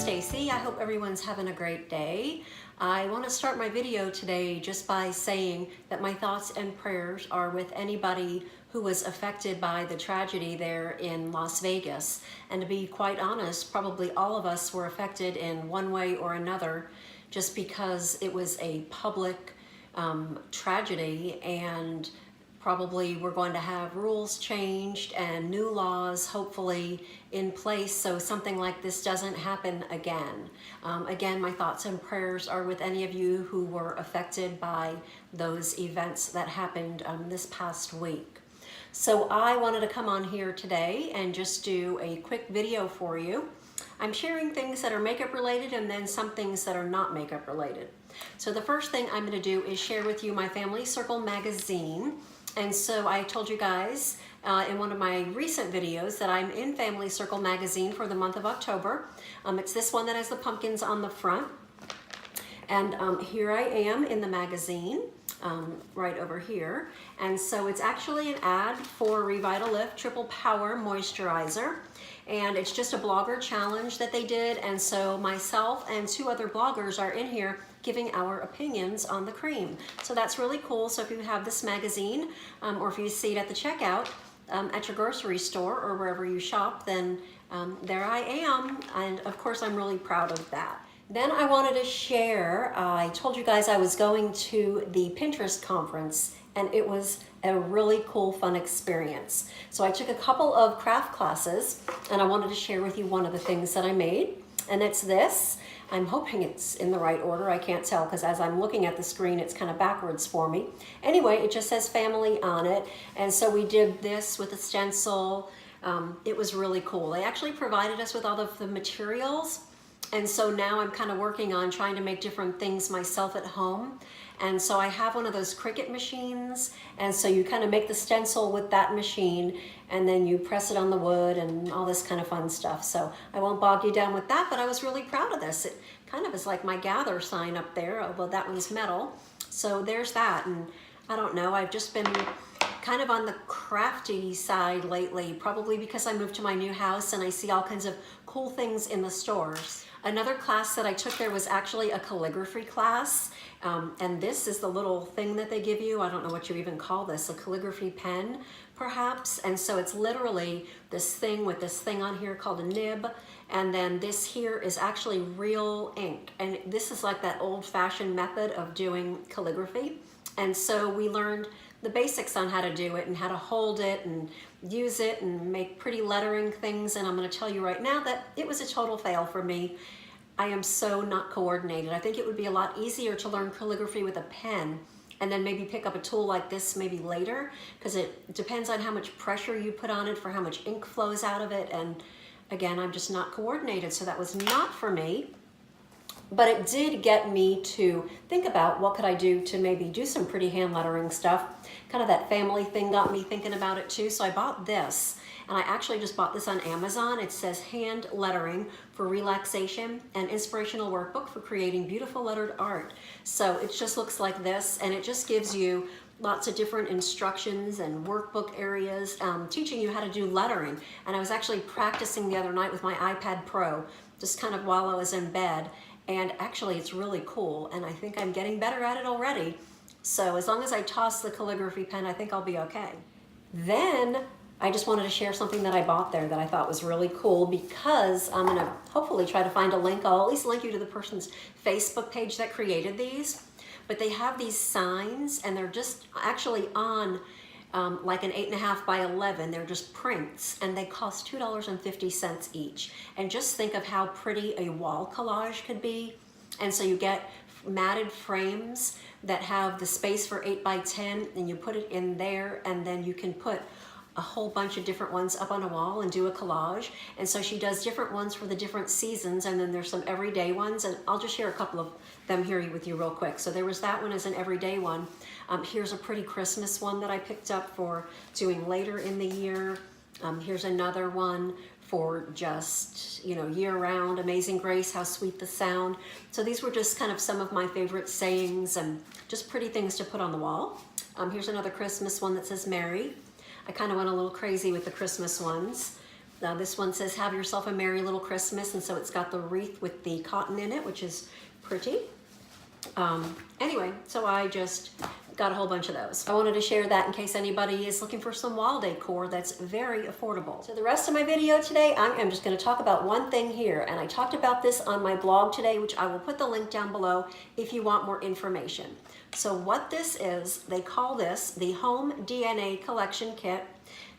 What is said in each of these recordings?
Stacie. I hope everyone's having a great day. I want to start my video today just by saying that my thoughts and prayers are with anybody who was affected by the tragedy there in Las Vegas. And to be quite honest, probably all of us were affected in one way or another just because it was a public tragedy, and probably we're going to have rules changed and new laws hopefully in place so something like this doesn't happen again. Again, my thoughts and prayers are with any of you who were affected by those events that happened this past week. So I wanted to come on here today and just do a quick video for you. I'm sharing things that are makeup related and then some things that are not makeup related. So the first thing I'm going to do is share with you my Family Circle magazine. And so I told you guys in one of my recent videos that I'm in Family Circle magazine for the month of October. It's this one that has the pumpkins on the front. And here I am in the magazine, right over here. And so it's actually an ad for Revitalift Triple Power Moisturizer. And it's just a blogger challenge that they did. And so myself and two other bloggers are in here giving our opinions on the cream. So that's really cool. So if you have this magazine, or if you see it at the checkout at your grocery store or wherever you shop, then there I am. And of course, I'm really proud of that. Then I wanted to share, I told you guys I was going to the Pinterest conference, and it was a really cool, fun experience. So I took a couple of craft classes, and I wanted to share with you one of the things that I made, and it's this. I'm hoping it's in the right order. I can't tell because as I'm looking at the screen, it's kind of backwards for me. Anyway, it just says family on it, and so we did this with a stencil. It was really cool. They actually provided us with all of the materials. And so now I'm kind of working on trying to make different things myself at home. And so I have one of those Cricut machines. And so you kind of make the stencil with that machine and then you press it on the wood and all this kind of fun stuff. So I won't bog you down with that, but I was really proud of this. It kind of is like my gather sign up there, although that one's metal. So there's that. And I don't know, I've just been kind of on the crafty side lately, probably because I moved to my new house and I see all kinds of cool things in the stores. Another class that I took there was actually a calligraphy class, and this is the little thing that they give you. I don't know what you even call this, a calligraphy pen, perhaps. And so it's literally this thing with this thing on here called a nib, and then this here is actually real ink. And this is like that old-fashioned method of doing calligraphy. And so we learned the basics on how to do it and how to hold it and use it and make pretty lettering things. And I'm going to tell you right now that it was a total fail for me. I am so not coordinated. I think it would be a lot easier to learn calligraphy with a pen and then maybe pick up a tool like this maybe later, because it depends on how much pressure you put on it for how much ink flows out of it. And again, I'm just not coordinated, so that was not for me. But it did get me to think about what could I do to maybe do some pretty hand lettering stuff. Kind of that family thing got me thinking about it too. So I bought this, and I actually just bought this on Amazon. It says Hand Lettering for Relaxation and Inspirational Workbook for Creating Beautiful Lettered Art. So it just looks like this, and it just gives you lots of different instructions and workbook areas teaching you how to do lettering. And I was actually practicing the other night with my iPad Pro, just kind of while I was in bed. And actually it's really cool, and I think I'm getting better at it already. So as long as I toss the calligraphy pen, I think I'll be okay. Then I just wanted to share something that I bought there that I thought was really cool, because I'm gonna hopefully try to find a link. I'll at least link you to the person's Facebook page that created these. But they have these signs, and they're just actually on like an 8.5 by 11. They're just prints, and they cost $2.50 each. And just think of how pretty a wall collage could be. And so you get matted frames that have the space for 8 by 10, and you put it in there, and then you can put a whole bunch of different ones up on a wall and do a collage. And so she does different ones for the different seasons, and then there's some everyday ones, and I'll just share a couple of them here with you real quick. So there was that one as an everyday one. Here's a pretty Christmas one that I picked up for doing later in the year. Here's another one for just, you know, year-round. Amazing Grace, how sweet the sound. So these were just kind of some of my favorite sayings and just pretty things to put on the wall. Here's another Christmas one that says Merry. I kind of went a little crazy with the Christmas ones. Now this one says, have yourself a merry little Christmas, and so it's got the wreath with the cotton in it, which is pretty. Anyway, so I just got a whole bunch of those. I wanted to share that in case anybody is looking for some wall decor that's very affordable. So the rest of my video today, I'm just going to talk about one thing here, and I talked about this on my blog today, which I will put the link down below if you want more information. So what this is, they call this the Home DNA Collection Kit,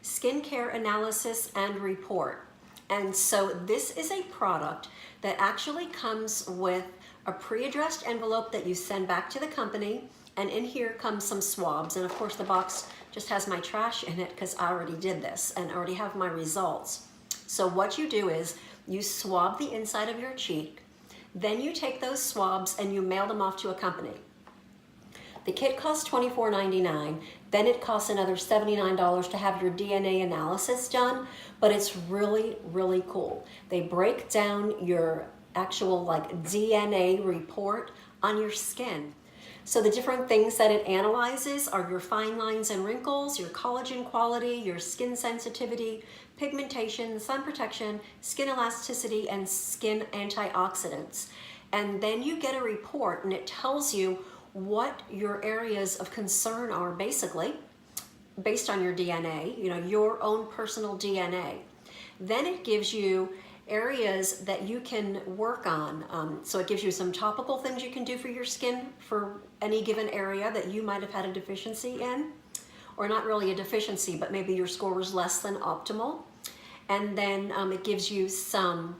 Skincare Analysis and Report. And so this is a product that actually comes with a pre-addressed envelope that you send back to the company, and in here comes some swabs, and of course the box just has my trash in it because I already did this and already have my results. So what you do is you swab the inside of your cheek, then you take those swabs and you mail them off to a company. The kit costs $24.99, then it costs another $79 to have your DNA analysis done, but it's really, really cool. They break down your actual like DNA report on your skin. So the different things that it analyzes are your fine lines and wrinkles, your collagen quality, your skin sensitivity, pigmentation, sun protection, skin elasticity, and skin antioxidants. And then you get a report and it tells you what your areas of concern are, basically, based on your DNA, you know, your own personal DNA. Then it gives you areas that you can work on. So it gives you some topical things you can do for your skin for any given area that you might have had a deficiency in, or not really a deficiency, but maybe your score was less than optimal. And then it gives you some,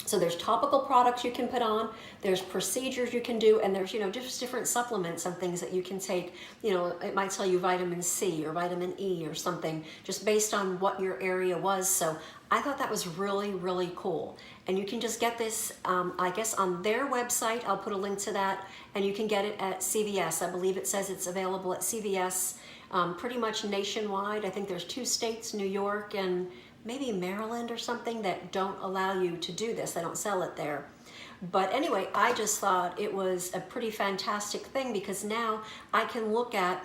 so there's topical products you can put on, there's procedures you can do, and there's, you know, just different supplements and things that you can take. You know, it might tell you vitamin C or vitamin E or something, just based on what your area was. So I thought that was really, really cool. And you can just get this, I guess, on their website. I'll put a link to that, and you can get it at CVS. I believe it says it's available at CVS pretty much nationwide. I think there's 2 states, New York and maybe Maryland or something, that don't allow you to do this. They don't sell it there. But anyway, I just thought it was a pretty fantastic thing, because now I can look at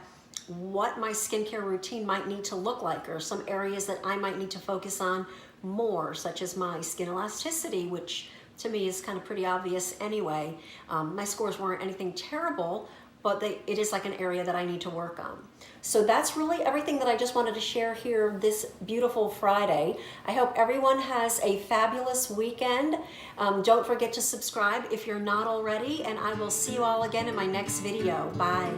what my skincare routine might need to look like, or some areas that I might need to focus on more, such as my skin elasticity, which to me is kind of pretty obvious anyway. My scores weren't anything terrible, but it is like an area that I need to work on. So that's really everything that I just wanted to share here this beautiful Friday. I hope everyone has a fabulous weekend. Don't forget to subscribe if you're not already, and I will see you all again in my next video. Bye.